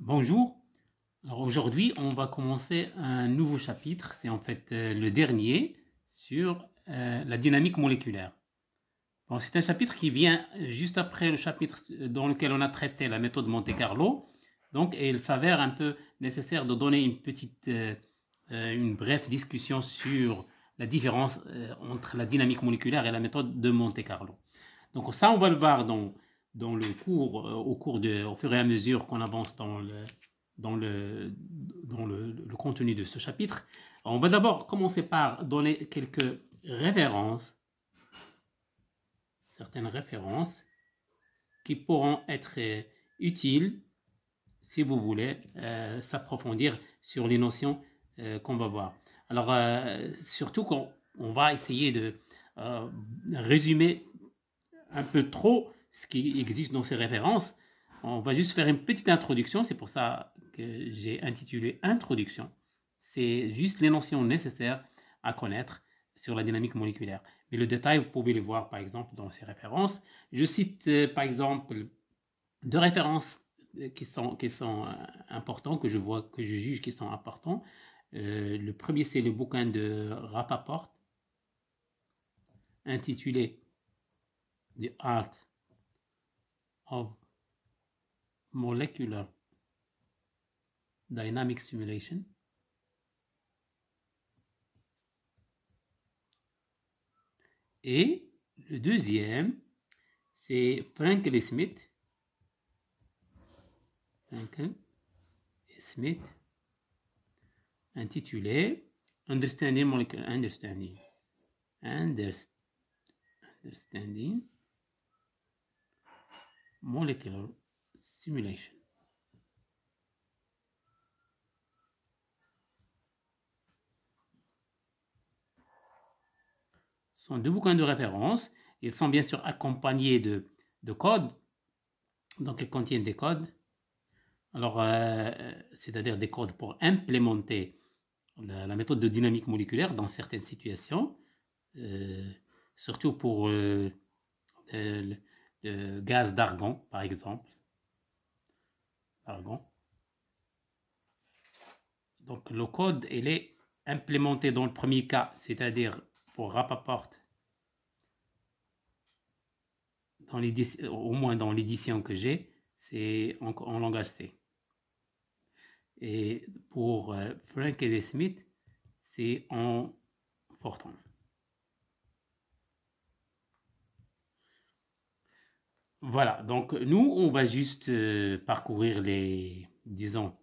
Bonjour. Alors aujourd'hui, on va commencer un nouveau chapitre. C'est en fait le dernier sur la dynamique moléculaire. Bon, c'est un chapitre qui vient juste après le chapitre dans lequel on a traité la méthode Monte-Carlo. Donc, il s'avère un peu nécessaire de donner une brève discussion sur la différence entre la dynamique moléculaire et la méthode de Monte-Carlo. Donc ça, on va le voir dans le cours, au fur et à mesure qu'on avance dans le contenu de ce chapitre. Alors, on va d'abord commencer par donner quelques références, certaines références qui pourront être utiles si vous voulez s'approfondir sur les notions qu'on va voir. Alors, surtout qu'on va essayer de résumer un peu trop ce qui existe dans ces références. On va juste faire une petite introduction, c'est pour ça que j'ai intitulé Introduction. C'est juste les notions nécessaires à connaître sur la dynamique moléculaire. Mais le détail, vous pouvez le voir par exemple dans ces références. Je cite par exemple deux références qui sont importants, que je juge qui sont importants. Le premier, c'est le bouquin de Rapaport, intitulé The Art of Molecular Dynamic Simulation. Et le deuxième, c'est Frankel et Smith. Intitulé Understanding Molecular Simulation. Ce sont deux bouquins de référence. Ils sont bien sûr accompagnés de codes. Donc, ils contiennent des codes. Alors, c'est-à-dire des codes pour implémenter la méthode de dynamique moléculaire dans certaines situations, surtout pour le gaz d'argon, par exemple. Argon. Donc, le code, il est implémenté dans le premier cas, c'est-à-dire pour Rapaport, au moins dans l'édition que j'ai, c'est en langage C. Et pour Frankel et Smith, c'est en Fortran. Voilà, donc nous, on va juste parcourir disons,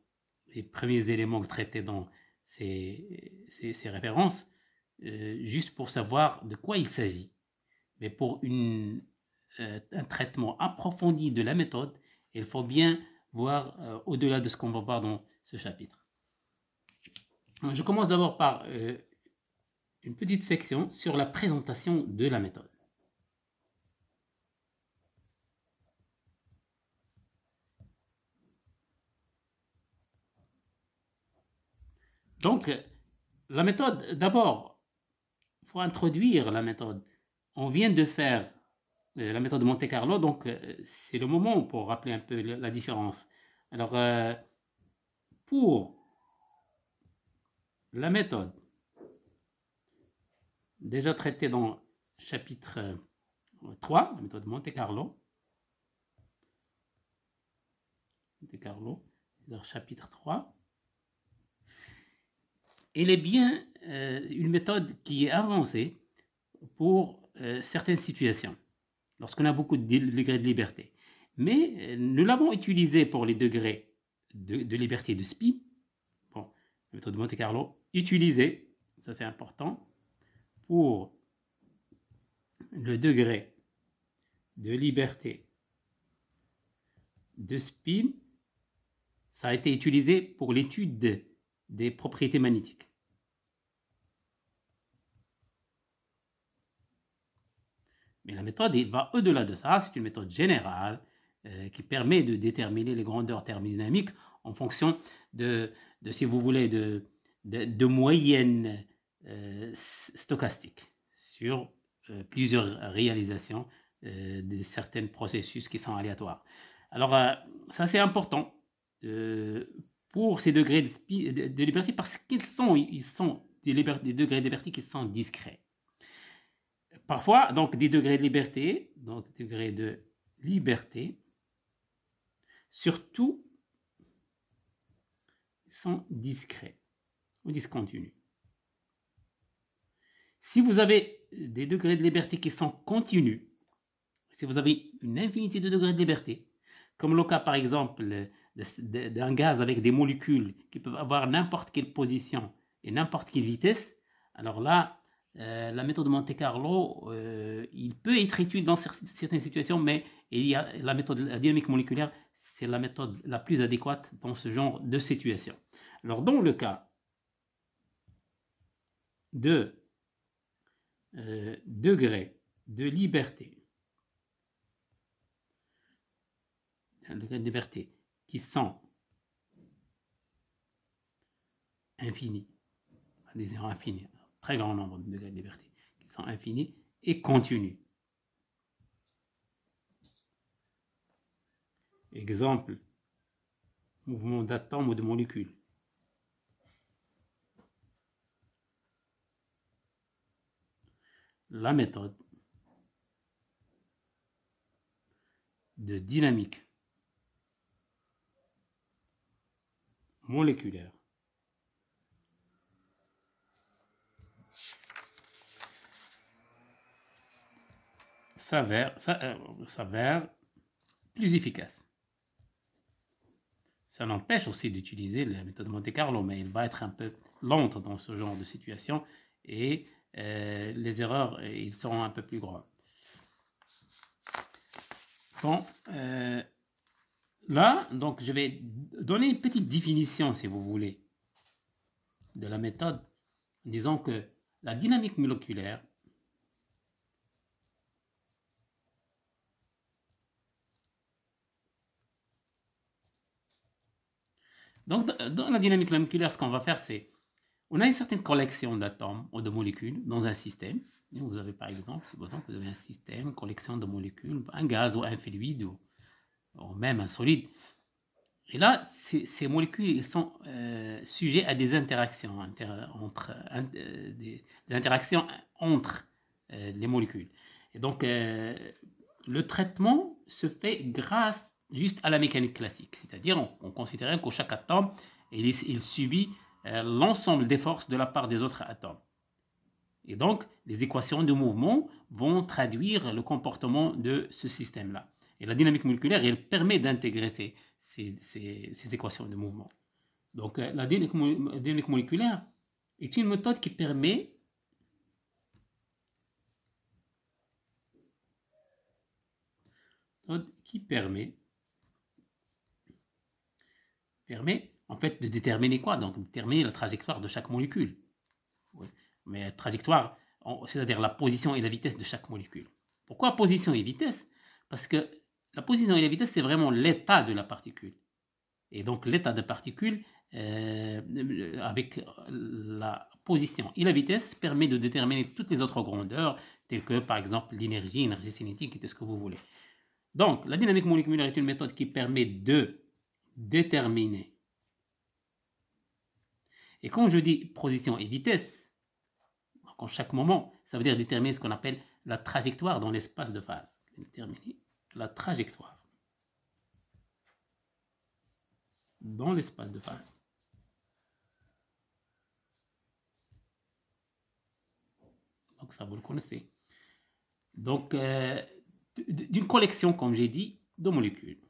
les premiers éléments traités dans ces références, juste pour savoir de quoi il s'agit. Mais pour un traitement approfondi de la méthode, il faut bien voir au-delà de ce qu'on va voir dans ce chapitre. Je commence d'abord par une petite section sur la présentation de la méthode. Donc, la méthode, d'abord, il faut introduire la méthode. On vient de faire la méthode de Monte-Carlo, donc c'est le moment pour rappeler un peu la différence. Alors, pour la méthode, déjà traitée dans chapitre 3, la méthode Monte-Carlo, dans chapitre 3, elle est bien une méthode qui est avancée pour certaines situations, lorsqu'on a beaucoup de degrés de liberté. Mais nous l'avons utilisée pour les degrés de liberté de spin. Bon, la méthode de Monte-Carlo, utilisée, ça c'est important, pour le degré de liberté de spin, ça a été utilisé pour l'étude des propriétés magnétiques. Mais la méthode va au-delà de ça, c'est une méthode générale qui permet de déterminer les grandeurs thermodynamiques en fonction si vous voulez, de moyennes stochastiques sur plusieurs réalisations de certains processus qui sont aléatoires. Alors, ça c'est important pour ces degrés de liberté parce qu'ils sont des degrés de liberté qui sont discrets. Parfois, donc, des degrés de liberté, surtout, sont discrets ou discontinus. Si vous avez des degrés de liberté qui sont continus, si vous avez une infinité de degrés de liberté, comme le cas par exemple d'un gaz avec des molécules qui peuvent avoir n'importe quelle position et n'importe quelle vitesse, alors là, la méthode de Monte-Carlo, il peut être utile dans certaines situations, mais il y a la méthode de la dynamique moléculaire, c'est la méthode la plus adéquate dans ce genre de situation. Alors dans le cas de degrés de liberté, degrés de liberté qui sont infinis, des zéros infinis, un très grand nombre de degrés de liberté qui sont infinis et continus. Exemple, mouvement d'atomes ou de molécules. La méthode de dynamique moléculaire s'avère plus efficace. Ça n'empêche aussi d'utiliser la méthode Monte-Carlo, mais elle va être un peu lente dans ce genre de situation et les erreurs ils seront un peu plus grandes. Bon, là, donc je vais donner une petite définition, si vous voulez, de la méthode, disons que la dynamique moléculaire donc dans la dynamique moléculaire, ce qu'on va faire, c'est on a une certaine collection d'atomes ou de molécules dans un système. Et vous avez par exemple, supposons que vous avez un système, une collection de molécules, un gaz ou un fluide ou même un solide. Et là, ces molécules sont sujets à des interactions entre les molécules. Et donc, le traitement se fait grâce juste à la mécanique classique. C'est-à-dire, on considère que chaque atome, il subit l'ensemble des forces de la part des autres atomes. Et donc, les équations de mouvement vont traduire le comportement de ce système-là. Et la dynamique moléculaire, elle permet d'intégrer ces équations de mouvement. Donc, la dynamique moléculaire est une méthode qui permet en fait de déterminer quoi? Donc, déterminer la trajectoire de chaque molécule. Oui. Mais trajectoire, c'est-à-dire la position et la vitesse de chaque molécule. Pourquoi position et vitesse? Parce que la position et la vitesse, c'est vraiment l'état de la particule. Et donc, l'état de particule, avec la position et la vitesse, permet de déterminer toutes les autres grandeurs, telles que, par exemple, l'énergie cinétique, et tout ce que vous voulez. Donc, la dynamique moléculaire est une méthode qui permet de déterminer. Et quand je dis position et vitesse, en chaque moment, ça veut dire déterminer ce qu'on appelle la trajectoire dans l'espace de phase. Déterminer la trajectoire dans l'espace de phase. Donc ça, vous le connaissez. Donc, d'une collection, comme j'ai dit, de molécules.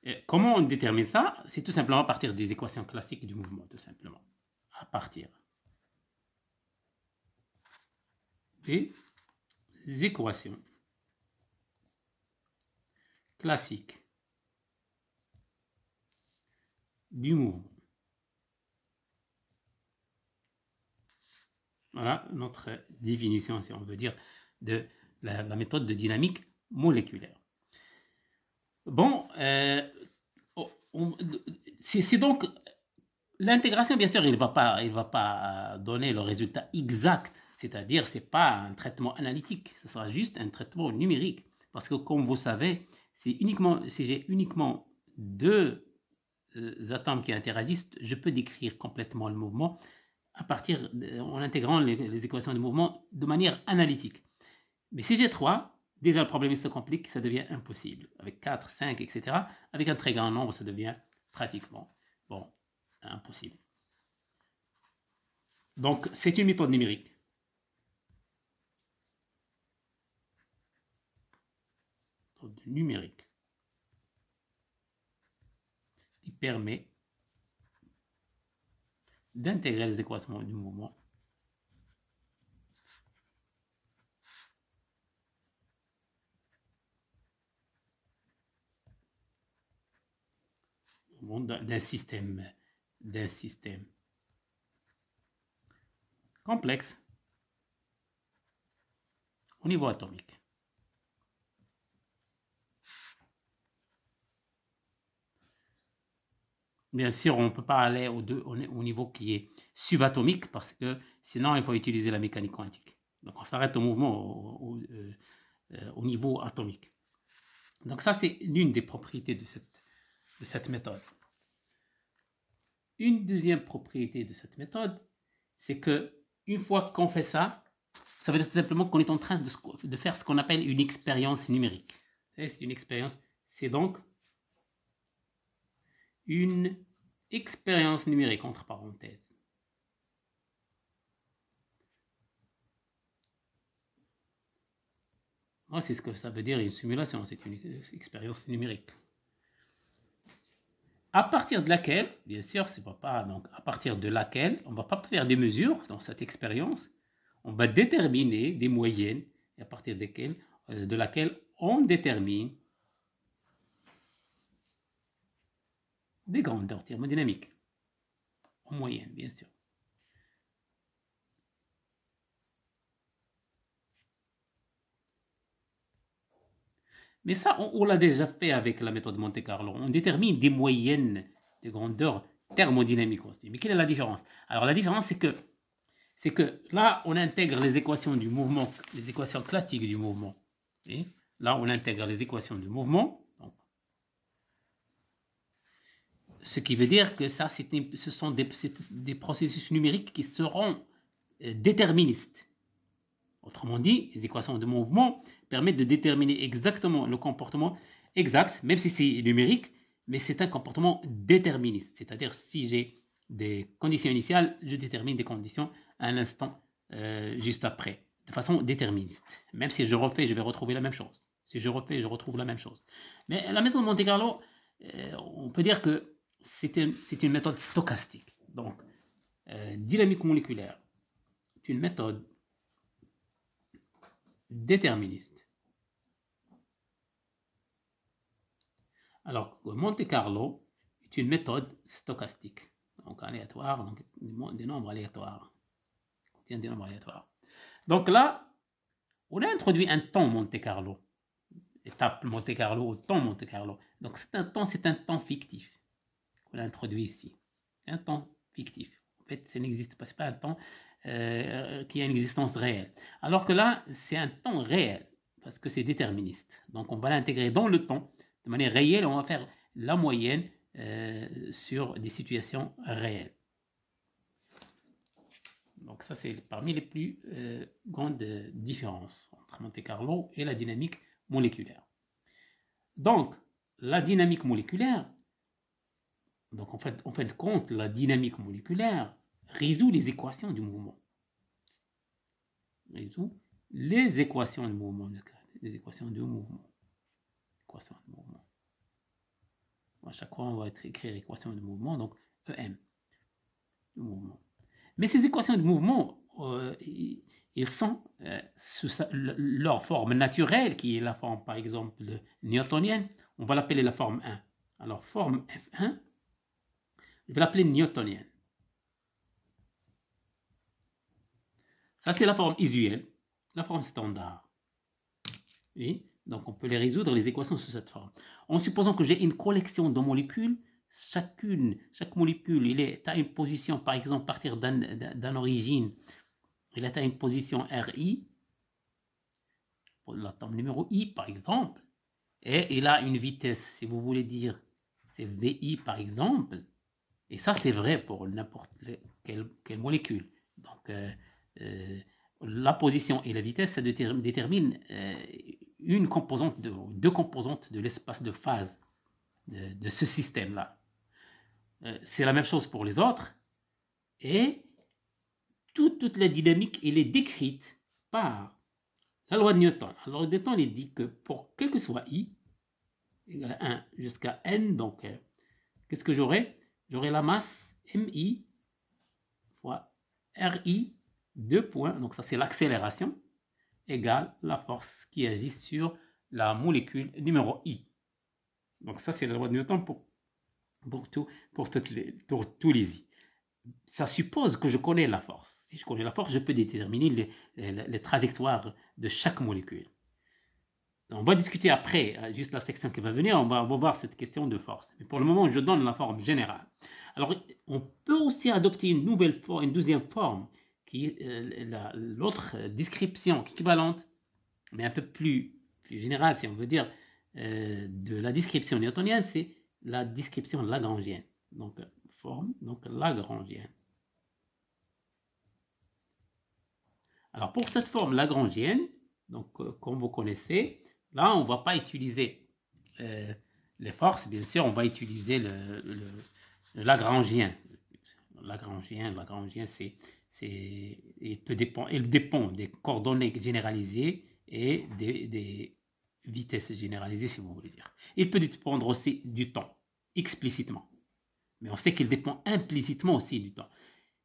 Et comment on détermine ça? C'est tout simplement à partir des équations classiques du mouvement, tout simplement. À partir des équations classiques du mouvement. Voilà notre définition, si on veut dire, de la méthode de dynamique moléculaire. Bon, c'est donc l'intégration, bien sûr, il va pas donner le résultat exact, c'est-à-dire c'est pas un traitement analytique, ce sera juste un traitement numérique. Parce que comme vous savez, si j'ai uniquement deux atomes qui interagissent, je peux décrire complètement le mouvement en intégrant les équations de mouvement de manière analytique. Mais si j'ai 3, déjà le problème se complique, ça devient impossible. Avec 4, 5, etc. Avec un très grand nombre, ça devient pratiquement impossible. Donc, c'est une méthode numérique. Méthode numérique qui permet d'intégrer les équations du mouvement d'un système complexe au niveau atomique. Bien sûr, on ne peut pas aller au niveau qui est subatomique parce que sinon, il faut utiliser la mécanique quantique. Donc, on s'arrête au mouvement au niveau atomique. Donc, ça, c'est l'une des propriétés de cette méthode. Une deuxième propriété de cette méthode, c'est que une fois qu'on fait ça, ça veut dire tout simplement qu'on est en train de faire ce qu'on appelle une expérience numérique. C'est une expérience, c'est donc une expérience numérique, entre parenthèses. Moi, c'est ce que ça veut dire une simulation, c'est une expérience numérique. À partir de laquelle, bien sûr, c'est pas donc à partir de laquelle, on ne va pas faire des mesures dans cette expérience, on va déterminer des moyennes, et à partir de laquelle on détermine des grandeurs thermodynamiques, en moyenne, bien sûr. Mais ça, on l'a déjà fait avec la méthode Monte Carlo. On détermine des moyennes de grandeur thermodynamique aussi. Mais quelle est la différence? Alors la différence, c'est que là, on intègre les équations du mouvement, les équations classiques du mouvement. Et là, on intègre les équations du mouvement. Donc, ce qui veut dire que ça, ce sont des processus numériques qui seront déterministes. Autrement dit, les équations de mouvement permettent de déterminer exactement le comportement exact, même si c'est numérique, mais c'est un comportement déterministe. C'est-à-dire, si j'ai des conditions initiales, je détermine des conditions à un instant juste après, de façon déterministe. Même si je refais, je vais retrouver la même chose. Si je refais, je retrouve la même chose. Mais la méthode Monte Carlo, on peut dire que c'est une méthode stochastique. Donc, dynamique moléculaire, c'est une méthode déterministe. Alors, Monte Carlo est une méthode stochastique, donc aléatoire, donc des nombres aléatoires, contient des nombres aléatoires. Donc là, on a introduit un temps Monte Carlo, étape Monte Carlo au temps Monte Carlo. Donc c'est un temps fictif qu'on a introduit ici, un temps fictif. En fait, ça n'existe pas, c'est pas un temps qui a une existence réelle. Alors que là, c'est un temps réel, parce que c'est déterministe. Donc on va l'intégrer dans le temps, de manière réelle, on va faire la moyenne sur des situations réelles. Donc ça, c'est parmi les plus grandes différences entre Monte Carlo et la dynamique moléculaire. Donc, la dynamique moléculaire, donc en fait compte, la dynamique moléculaire résout les équations du mouvement. Résout les équations de mouvement. Les équations de mouvement. Équations de mouvement. À chaque fois, on va écrire équation de mouvement, donc EM. De mouvement. Mais ces équations de mouvement, ils sont sous leur forme naturelle, qui est la forme, par exemple, newtonienne. On va l'appeler la forme 1. Alors, forme F1, je vais l'appeler newtonienne. Ça, c'est la forme usuelle, la forme standard. Oui, donc, on peut les résoudre, les équations, sous cette forme. En supposant que j'ai une collection de molécules chaque molécule, il est à une position, par exemple, à partir d'une origine, il est à une position RI, pour l'atome numéro I, par exemple, et il a une vitesse, si vous voulez dire, c'est VI, par exemple, et ça, c'est vrai pour n'importe quelle molécule. Donc, la position et la vitesse, ça détermine une composante, deux composantes de l'espace de phase de ce système-là. C'est la même chose pour les autres. Et toute la dynamique, elle est décrite par la loi de Newton. Alors, Newton, il dit que pour quel que soit I, égale à 1 jusqu'à N, donc, qu'est-ce que j'aurai? J'aurai la masse MI fois RI, 2 points, donc ça c'est l'accélération, égale la force qui agit sur la molécule numéro I. Donc ça c'est la loi de Newton pour tous les I. Ça suppose que je connais la force. Si je connais la force, je peux déterminer les trajectoires de chaque molécule. On va discuter après, juste la section qui va venir, on va voir cette question de force. Mais pour le moment, je donne la forme générale. Alors, on peut aussi adopter une deuxième forme, qui est l'autre description équivalente, mais un peu plus générale, si on veut dire, de la description newtonienne, c'est la description lagrangienne. Donc, forme, donc lagrangienne. Alors, pour cette forme lagrangienne, donc, comme vous connaissez, là, on ne va pas utiliser les forces, bien sûr, on va utiliser le lagrangien. Lagrangien, il dépend des coordonnées généralisées et des vitesses généralisées, si vous voulez dire. Il peut dépendre aussi du temps, explicitement. Mais on sait qu'il dépend implicitement aussi du temps.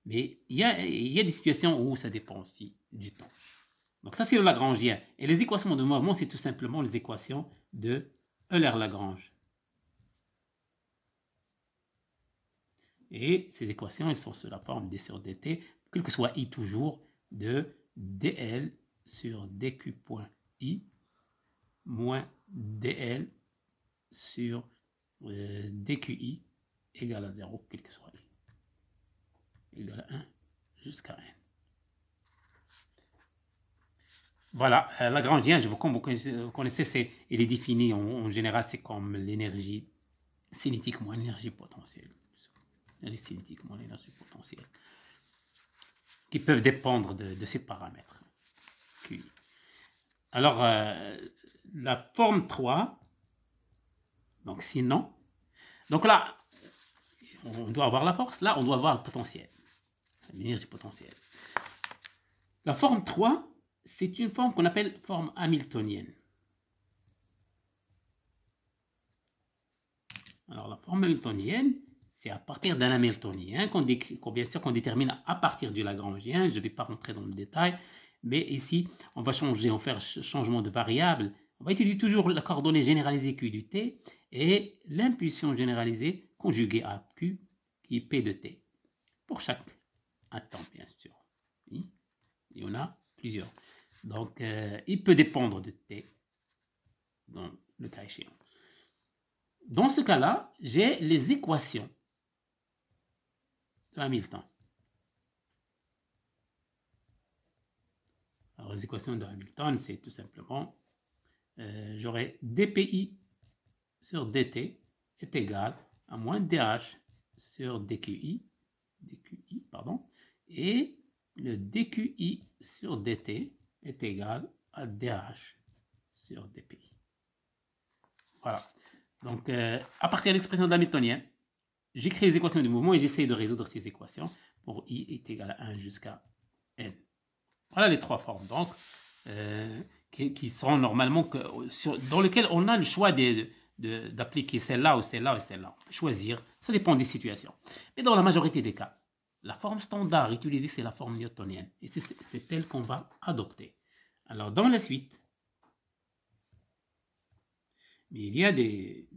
Mais il y a des situations où ça dépend aussi du temps. Donc ça, c'est le Lagrangien. Et les équations de mouvement, c'est tout simplement les équations de Euler-Lagrange. Et ces équations, elles sont sous la forme d sur dt, quel que soit i toujours, de dl sur dq.i moins dl sur dqi égale à 0, quel que soit i, égale à 1 jusqu'à n. Voilà, Lagrangien, comme vous connaissez, il est défini en général, c'est comme l'énergie cinétique moins l'énergie potentielle. L'énergie cinétique moins l'énergie potentielle. Qui peuvent dépendre de ces paramètres. QI. Alors, la forme 3, donc sinon, donc là, on doit avoir la force, là, on doit avoir le potentiel, l'énergie potentielle. La forme 3, c'est une forme qu'on appelle forme hamiltonienne. Alors, la forme hamiltonienne, c'est à partir d'un hamiltonien bien sûr qu'on détermine à partir du lagrangien. Je ne vais pas rentrer dans le détail, mais ici, on va faire changement de variable. On va utiliser toujours la coordonnée généralisée Q du T et l'impulsion généralisée conjuguée à Q, qui est P de T. Pour chaque atome, bien sûr. Il y en a plusieurs. Donc, il peut dépendre de T, dans le cas échéant. Dans ce cas-là, j'ai les équations de Hamilton. Alors, les équations de Hamilton, c'est tout simplement, j'aurai dpi sur dt est égal à moins dh sur dqi, et le dqi sur dt est égal à dh sur dpi. Voilà. Donc, à partir de l'expression d'hamiltonien, j'écris les équations du mouvement et j'essaie de résoudre ces équations pour i est égal à 1 jusqu'à n. Voilà les trois formes, donc, qui seront normalement dans lesquelles on a le choix d'appliquer celle-là ou celle-là ou celle-là. Choisir, ça dépend des situations. Mais dans la majorité des cas, la forme standard utilisée, c'est la forme newtonienne. Et c'est elle qu'on va adopter. Alors, dans la suite, il y a des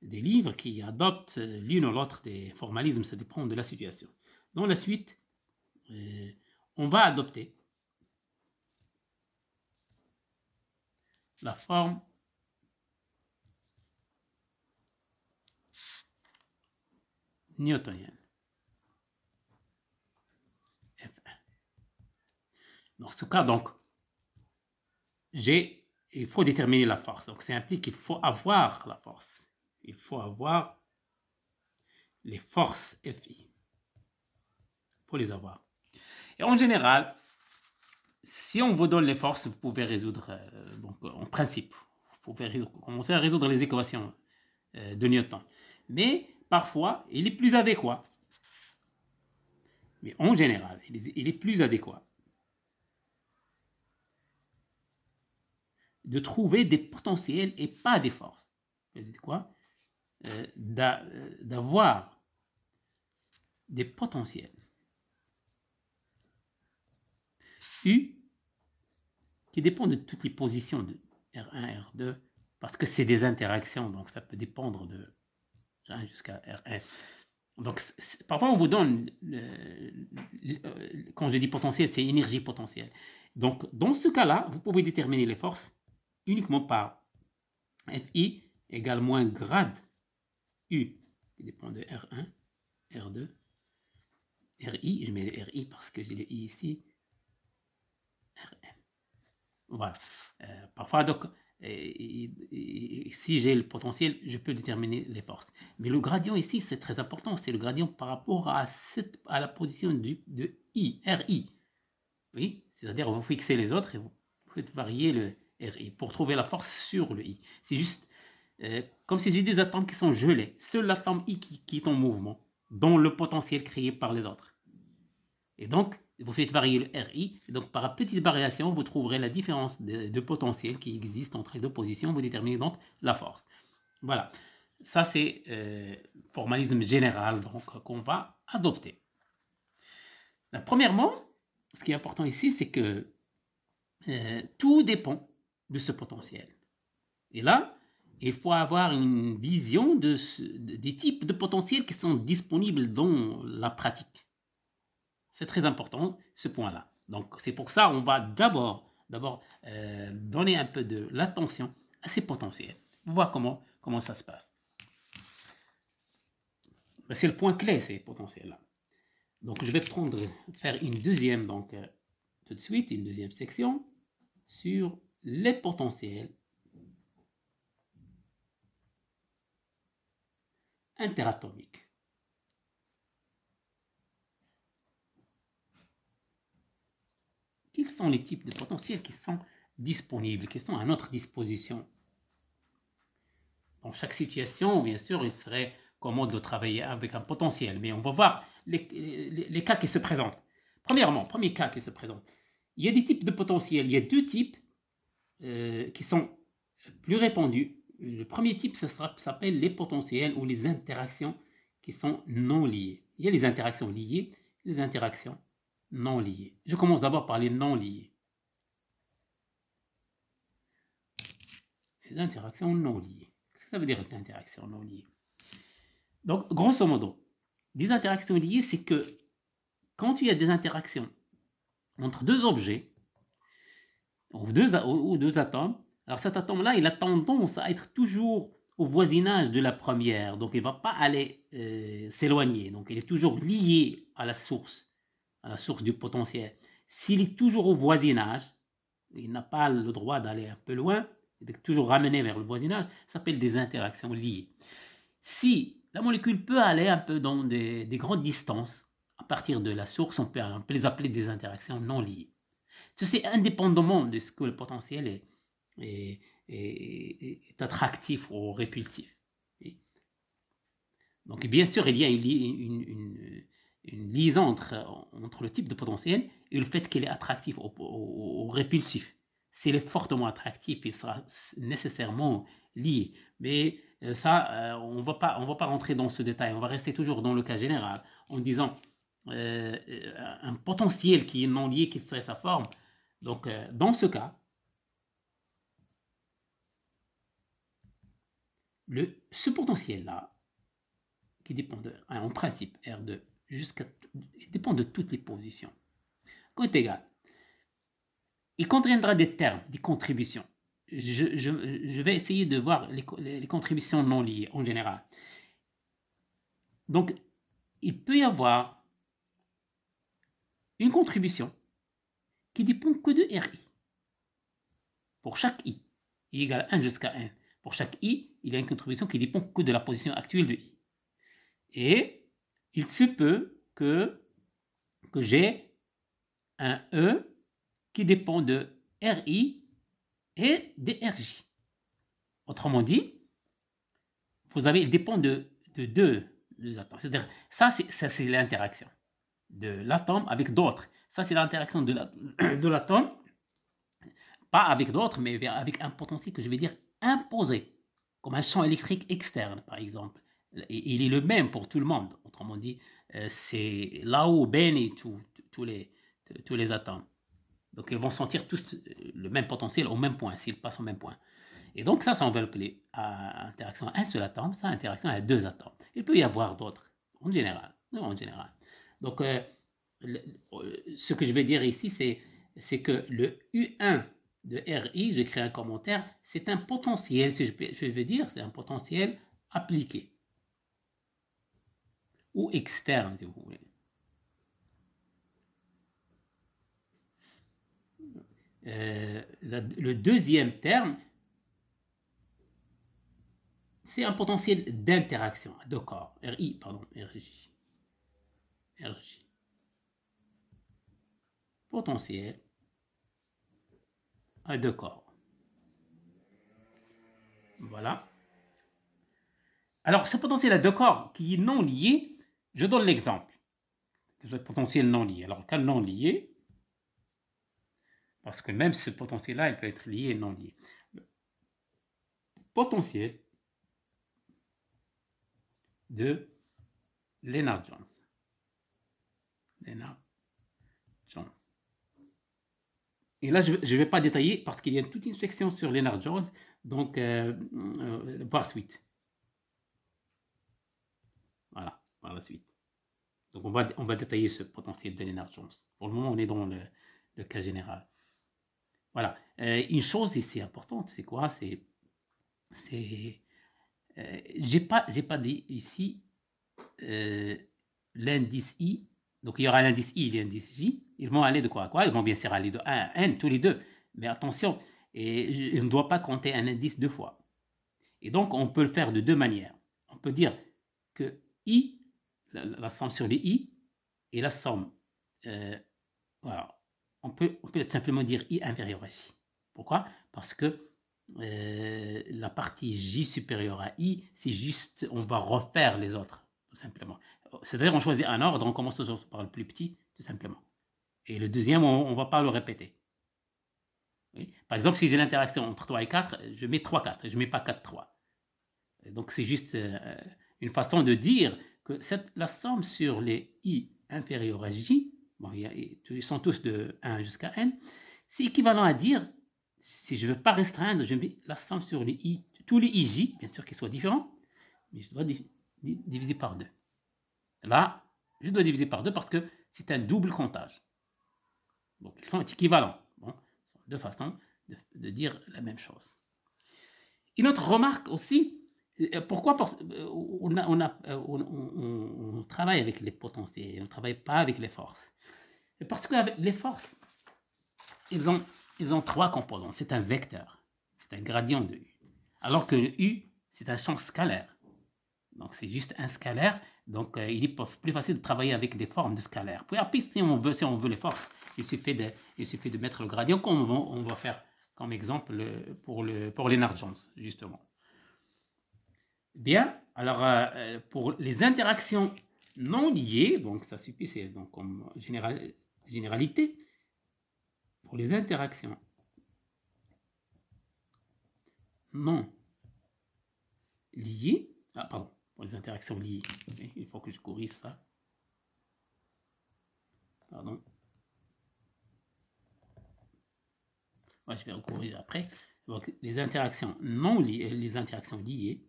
livres qui adoptent l'une ou l'autre des formalismes, ça dépend de la situation. Dans la suite, on va adopter la forme newtonienne. F1. Dans ce cas, donc, il faut déterminer la force. Donc, ça implique qu'il faut avoir la force. Il faut avoir les forces FI. Il faut les avoir. Et en général, si on vous donne les forces, vous pouvez résoudre, donc en principe, vous pouvez commencer à résoudre les équations de Newton. Mais parfois, il est plus adéquat. Mais en général, il est plus adéquat de trouver des potentiels et pas des forces. C'est quoi? D'avoir des potentiels U qui dépendent de toutes les positions de R1, R2, parce que c'est des interactions, donc ça peut dépendre de R1 jusqu'à R1. Donc, parfois, on vous donne, quand je dis potentiel, c'est énergie potentielle. Donc, dans ce cas-là, vous pouvez déterminer les forces uniquement par Fi égale moins grade U, qui dépend de R1, R2, RI, je mets RI parce que j'ai le I ici, Rn. Voilà. Parfois, donc, si j'ai le potentiel, je peux déterminer les forces. Mais le gradient ici, c'est très important. C'est le gradient par rapport à la position de I, RI. Oui, c'est-à-dire vous fixez les autres et vous faites varier le RI pour trouver la force sur le I. C'est juste comme si j'ai des atomes qui sont gelés. Seul l'atome I qui est en mouvement, dans le potentiel créé par les autres. Et donc, vous faites varier le RI, et donc par petite variation, vous trouverez la différence de potentiel qui existe entre les deux positions, vous déterminez donc la force. Voilà, ça c'est formalisme général qu'on va adopter. Premièrement, ce qui est important ici, c'est que tout dépend de ce potentiel. Et là, il faut avoir une vision des types de potentiels qui sont disponibles dans la pratique. C'est très important, ce point-là. Donc, c'est pour ça qu'on va d'abord donner un peu de l'attention à ces potentiels. On va voir comment ça se passe. C'est le point clé, ces potentiels-là. Donc, je vais faire une deuxième, donc tout de suite, une deuxième section sur les potentiels interatomiques. Quels sont les types de potentiels qui sont disponibles, qui sont à notre disposition? Dans chaque situation, bien sûr, il serait commode de travailler avec un potentiel, mais on va voir les cas qui se présentent. Premièrement, premier cas qui se présente, il y a des types de potentiels, il y a deux types qui sont plus répandus. Le premier type, ça s'appelle les potentiels ou les interactions qui sont non liées. Il y a les interactions liées, les interactions non liées. Je commence d'abord par les non liées. Les interactions non liées. Qu'est-ce que ça veut dire les interactions non liées? Donc, grosso modo, des interactions liées, c'est que quand il y a des interactions entre deux objets ou deux atomes, alors cet atome-là, il a tendance à être toujours au voisinage de la première, donc il ne va pas aller s'éloigner, donc il est toujours lié à la source du potentiel. S'il est toujours au voisinage, il n'a pas le droit d'aller un peu loin, il est toujours ramené vers le voisinage, ça s'appelle des interactions liées. Si la molécule peut aller un peu dans des grandes distances, à partir de la source, on peut les appeler des interactions non liées. Ceci indépendamment de ce que le potentiel est attractif ou répulsif. Donc bien sûr, il y a une liaison entre le type de potentiel et le fait qu'il est attractif ou répulsif. S'il est fortement attractif, il sera nécessairement lié. Mais ça, on va pas rentrer dans ce détail. On va rester toujours dans le cas général en disant un potentiel qui est non lié, qui serait sa forme. Donc, dans ce cas, ce potentiel-là, qui dépend en principe R2, il dépend de toutes les positions. Quand est égal, il contiendra des termes, des contributions. Je vais essayer de voir les contributions non liées en général. Donc, il peut y avoir une contribution qui dépend que de RI. Pour chaque I égale 1 jusqu'à n, pour chaque I, il y a une contribution qui dépend que de la position actuelle de I. Et il se peut que j'ai un E qui dépend de RI et de RJ. Autrement dit, vous avez, il dépend de deux atomes. C'est-à-dire, ça c'est l'interaction de l'atome avec d'autres. Ça, c'est l'interaction de l'atome, pas avec d'autres, mais avec un potentiel que je vais dire imposé, comme un champ électrique externe, par exemple. Il est le même pour tout le monde. Autrement dit, c'est là où baignent tous les atomes. Donc, ils vont sentir tous le même potentiel au même point, s'ils passent au même point. Et donc, ça on va l'appeler interaction à un seul atome, ça, interaction à deux atomes. Il peut y avoir d'autres, en général. Donc, ce que je vais dire ici, c'est que le U1 de RI, j'écris un commentaire, c'est un potentiel, si je veux dire, c'est un potentiel appliqué. Ou externe, si vous voulez. Le deuxième terme, c'est un potentiel d'interaction, de corps, RI, pardon, RJ. Potentiel à deux corps. Voilà. Alors, ce potentiel à deux corps qui est non lié, je donne l'exemple. Ce potentiel non lié. Alors, quel non lié? Parce que même ce potentiel-là, il peut être lié et non lié. Potentiel de Lennard-Jones. Lennard-Jones. Et là, je ne vais pas détailler parce qu'il y a toute une section sur Lennard-Jones, donc par suite. Voilà, par la suite. Donc on va détailler ce potentiel de Lennard-Jones. Pour le moment, on est dans le cas général. Voilà. Une chose ici importante, c'est quoi? J'ai pas dit ici l'indice I. Donc il y aura l'indice I et l'indice J. Ils vont aller de quoi à quoi? Ils vont bien sûr aller de 1 à n, tous les deux. Mais attention, on ne doit pas compter un indice deux fois. Et donc on peut le faire de deux manières. On peut dire que I, la somme sur les I, et la somme, voilà. On peut simplement dire I inférieur à J. Pourquoi? Parce que la partie J supérieure à I, c'est juste, on va refaire les autres, tout simplement. C'est-à-dire, on choisit un ordre, on commence toujours par le plus petit, tout simplement. Et le deuxième, on ne va pas le répéter. Oui. Par exemple, si j'ai l'interaction entre 3 et 4, je mets 3, 4, je ne mets pas 4, 3. Et donc, c'est juste une façon de dire que la somme sur les I inférieurs à J, bon, ils sont tous de 1 jusqu'à n, c'est équivalent à dire, si je ne veux pas restreindre, je mets la somme sur les I, tous les IJ, bien sûr qu'ils soient différents, mais je dois diviser par 2. Là, je dois diviser par 2 parce que c'est un double comptage. Donc, ils sont équivalents. Bon, ce sont deux façons de dire la même chose. Une autre remarque aussi, pourquoi on travaille avec les potentiels, on ne travaille pas avec les forces? Parce qu'avec les forces, ils ont trois composants. C'est un vecteur, c'est un gradient de U. Alors que le U, c'est un champ scalaire. Donc c'est juste un scalaire, donc il est plus facile de travailler avec des formes de scalaire. Puis après, si on veut les forces, il suffit de mettre le gradient, comme on va faire comme exemple pour Lennard-Jones, justement. Bien, alors pour les interactions non liées, donc ça suffit, c'est donc comme généralité. Pour les interactions non liées, pardon, pour les interactions liées, il faut que je corrige ça. Pardon. Ouais, je vais le corriger après. Donc, les interactions non liées, les interactions liées.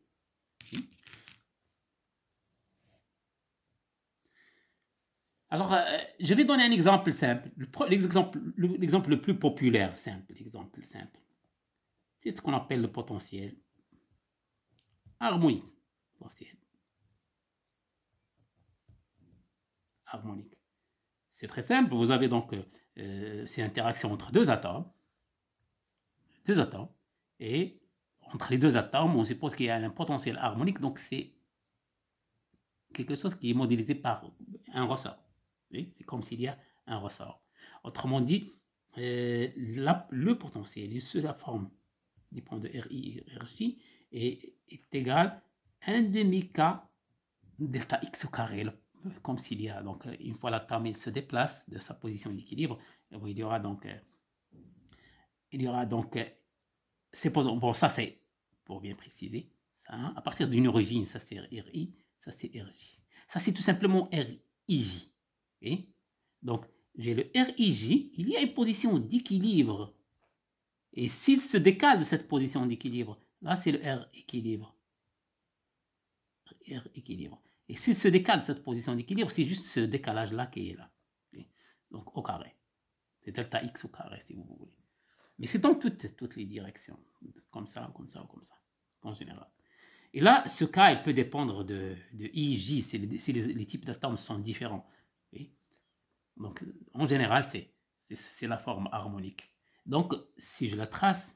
Alors, je vais donner un exemple simple. L'exemple le plus populaire, l'exemple simple. C'est ce qu'on appelle le potentiel harmonique. Potentiel harmonique. C'est très simple, vous avez donc ces interactions entre deux atomes, et entre les deux atomes, on suppose qu'il y a un potentiel harmonique, donc c'est quelque chose qui est modélisé par un ressort. C'est comme s'il y a un ressort. Autrement dit, le potentiel sous la forme du point de RI et RJ est égal à 1 demi-K delta X au carré, comme s'il y a, donc une fois l'atome se déplace de sa position d'équilibre, il y aura donc bon, ça c'est, pour bien préciser, ça, hein, à partir d'une origine, ça c'est RI, ça c'est RJ. Ça c'est tout simplement RIJ. Okay? Donc j'ai le RIJ, il y a une position d'équilibre. Et s'il se décale de cette position d'équilibre, là c'est le R équilibre. R équilibre. Et s'il se décale de cette position d'équilibre, c'est juste ce décalage-là qui est là. Okay? Donc au carré. C'est delta X au carré si vous voulez. Mais c'est dans toutes les directions. Comme ça, comme ça, comme ça. En général. Et là, ce cas, il peut dépendre de IJ si les types d'atomes sont différents. Okay? Donc en général, c'est la forme harmonique. Donc si je la trace,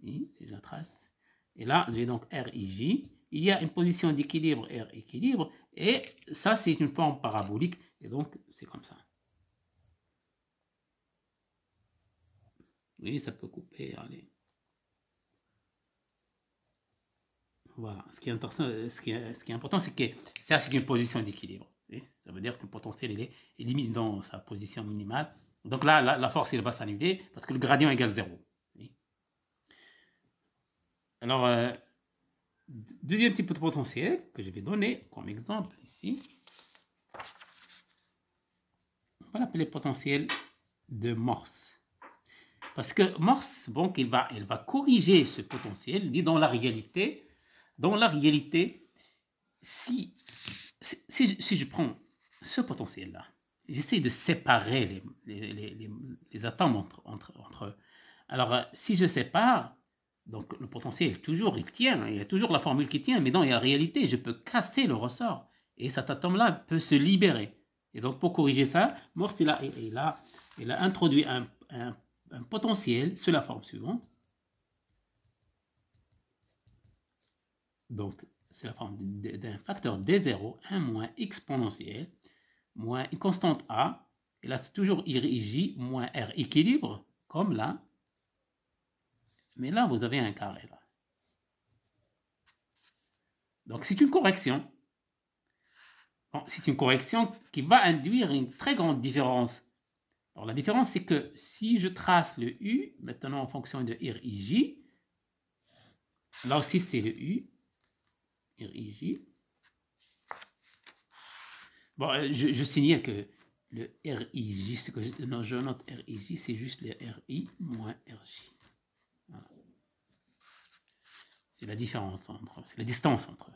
et là, j'ai donc RIJ. Il y a une position d'équilibre, R équilibre, et ça, c'est une forme parabolique, et donc, c'est comme ça. Oui, ça peut couper, allez. Voilà, ce qui est important, c'est que ça, c'est une position d'équilibre. Ça veut dire que le potentiel, il est limite dans sa position minimale. Donc là, la force, elle va s'annuler, parce que le gradient égale 0. Alors, deuxième type de potentiel que je vais donner comme exemple ici, on va l'appeler potentiel de Morse. Parce que Morse, bon, il va corriger ce potentiel. Il dit dans la réalité, si je prends ce potentiel-là, j'essaie de séparer les atomes entre eux. Alors, si je sépare, donc le potentiel toujours, il tient, il y a toujours la formule qui tient, mais dans la réalité, je peux casser le ressort et cet atome-là peut se libérer. Et donc, pour corriger ça, Morse, il a introduit un potentiel sous la forme suivante. Donc, c'est la forme d'un facteur D0, 1 moins exponentiel, moins une constante A, et là c'est toujours RIJ moins R équilibre, comme là, mais là vous avez un carré là. Donc c'est une correction. Bon, c'est une correction qui va induire une très grande différence. Alors la différence c'est que si je trace le U, maintenant en fonction de RIJ, là aussi c'est le U, RIJ. Bon, je signale que le RIJ, c'est que je note RIJ, c'est juste le RI moins RJ. Voilà. C'est la différence c'est la distance entre eux.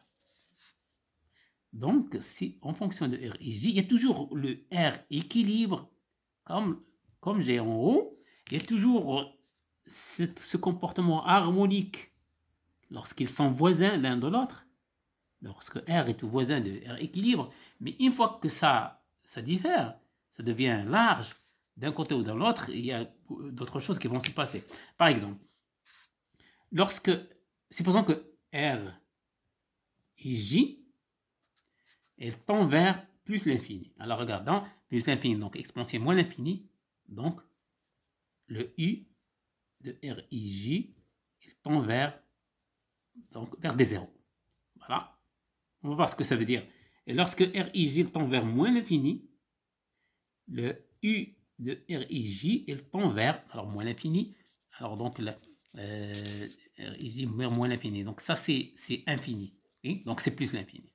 Donc, si en fonction de RIJ, il y a toujours le R équilibre, comme j'ai en haut, il y a toujours ce comportement harmonique lorsqu'ils sont voisins l'un de l'autre, lorsque R est voisin de R équilibre, mais une fois que ça diffère, ça devient large d'un côté ou de l'autre, il y a d'autres choses qui vont se passer. Par exemple, supposons que R et J, elle tend vers plus l'infini. Alors regardons, plus l'infini, donc exponentielle moins l'infini, donc le U de RIJ, il tend vers D0. Voilà. On va voir ce que ça veut dire. Et lorsque RIJ tend vers moins l'infini, le U de RIJ, il tend vers, alors moins l'infini, alors donc RIJ vers moins l'infini. Donc ça, c'est infini. Okay? Donc c'est plus l'infini.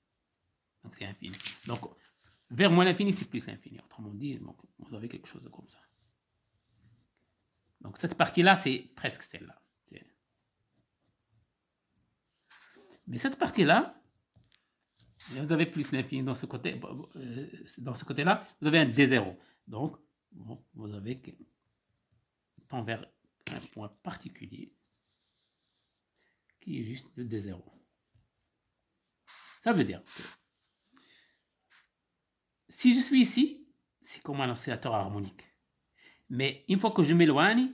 Donc c'est infini. Donc vers moins l'infini, c'est plus l'infini. Autrement dit, donc, vous avez quelque chose comme ça. Donc cette partie-là, c'est presque celle-là. Mais cette partie-là, vous avez plus l'infini dans ce côté, dans ce côté-là, vous avez un D0. Donc, bon, vous avez tend vers un point particulier qui est juste le D0. Ça veut dire que si je suis ici, c'est comme un oscillateur harmonique. Mais une fois que je m'éloigne,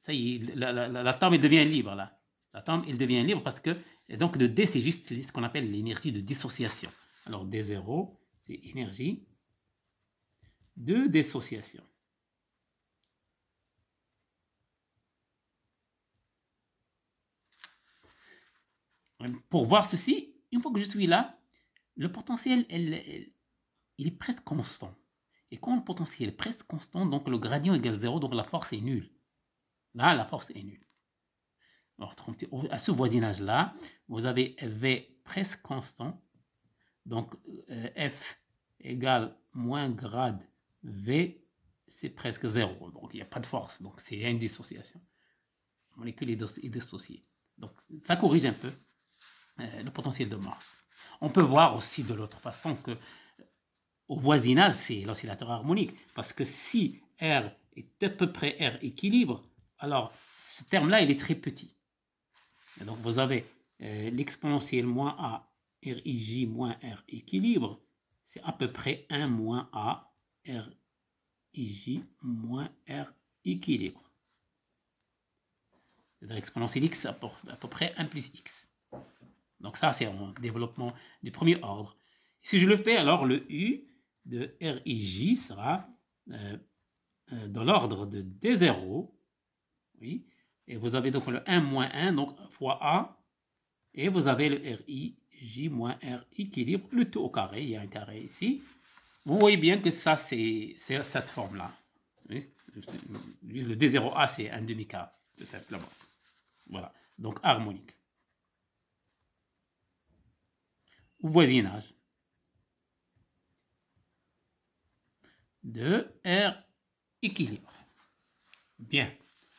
ça y est, l'atome il devient libre là. L'atome il devient libre parce que, et donc de D c'est juste ce qu'on appelle l'énergie de dissociation. Alors D0 c'est énergie de dissociation. Pour voir ceci, une fois que je suis là, le potentiel il est presque constant. Et quand le potentiel est presque constant, donc le gradient égale 0, donc la force est nulle. Là, la force est nulle. Alors, à ce voisinage-là, vous avez V presque constant. Donc, F égale moins grade V, c'est presque 0. Donc, il n'y a pas de force. Donc, c'est une dissociation. La molécule est dissociée. Donc, ça corrige un peu le potentiel de Morse. On peut voir aussi de l'autre façon que au voisinage, c'est l'oscillateur harmonique. Parce que si R est à peu près R équilibre, alors ce terme-là, il est très petit. Et donc, vous avez l'exponentielle moins A, RIJ moins R équilibre, c'est à peu près 1 moins A, RIJ moins R équilibre. C'est-à-dire exponentielle X à peu près 1 plus X. Donc ça, c'est un développement du premier ordre. Si je le fais, alors le U de RIJ sera dans l'ordre de D0, oui, et vous avez donc le 1 moins 1, donc fois A, et vous avez le RIJ moins R équilibre, le tout au carré, il y a un carré ici. Vous voyez bien que ça, c'est cette forme-là. Oui, le D0A, c'est un demi-carré, tout simplement. Voilà, donc harmonique. Voisinage de R équilibre. Bien.